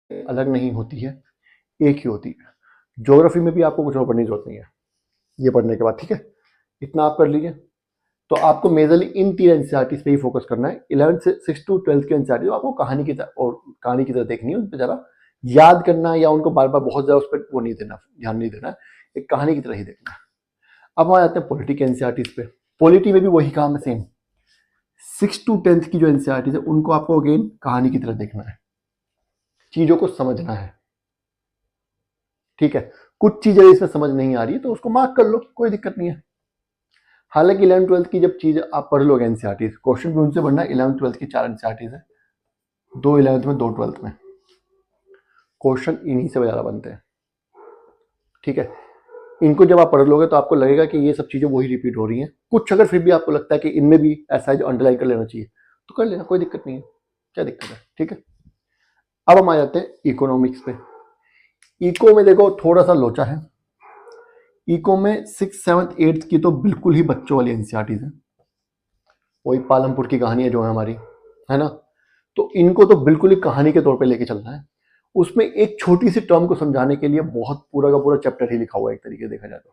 अलग नहीं होती है, एक ही होती है। ज्योग्राफी में भी आपको कुछ और पढ़ने की जरूरत नहीं है ये पढ़ने के बाद, ठीक है। इतना आप कर लीजिए। तो आपको मेजरली इन 3 एनसीईआरटी पे ही फोकस करना है। 11th से 6 टू 12th की एनसीईआरटी आपको कहानी की तरह और कहानी की तरह देखनी है, उन पर ज़्यादा याद करना या उनको बार बार बहुत ज़्यादा उस पर वो नहीं देना, ध्यान नहीं देना, एक कहानी की तरह ही देखना है। अब आ जाते हैं पॉलिटी के एनसीईआरटी पे। पॉलिटी में भी वही काम है सेम। 6 टू 10th की जो एनसीईआरटी है उनको आपको अगेन कहानी की तरह देखना है, चीज़ों को समझना है, ठीक है। कुछ चीज़ें इसमें समझ नहीं आ रही तो उसको मार्क कर लो, कोई दिक्कत नहीं है। हालांकि 11th-12th की जब चीज़ आप पढ़ लोगे एनसीईआरटी, क्वेश्चन भी उनसे बढ़ना है। 11th-12th की 4 एनसीईआरटी है, 2 11th में 2 12th में, क्वेश्चन इन्हीं से ज़्यादा बनते हैं, ठीक है। इनको जब आप पढ़ लोगे तो आपको लगेगा कि ये सब चीज़ें वही रिपीट हो रही हैं। कुछ अगर फिर भी आपको लगता है कि इनमें भी ऐसा है जो अंडरलाइन कर लेना चाहिए तो कर लेना, कोई दिक्कत नहीं है, क्या दिक्कत है, ठीक है। अब हम आ जाते हैं इकोनॉमिक्स पे। इको में देखो थोड़ा सा लोचा है। इको में 6th 7th 8th की तो बिल्कुल ही बच्चों वाली एनसीईआरटीज है, वही पालमपुर की कहानियां जो है हमारी, है ना। तो इनको तो बिल्कुल ही कहानी के तौर पे लेके चलना है। उसमें एक छोटी सी टर्म को समझाने के लिए बहुत पूरा का पूरा चैप्टर ही लिखा हुआ है एक तरीके से देखा जाए तो,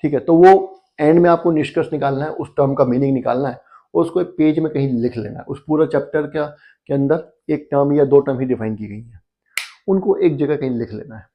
ठीक है। तो वो एंड में आपको निष्कर्ष निकालना है, उस टर्म का मीनिंग निकालना है और उसको एक पेज में कहीं लिख लेना है। उस पूरा चैप्टर के अंदर एक टर्म या 2 टर्म ही डिफाइन की गई है, उनको एक जगह कहीं लिख लेना है।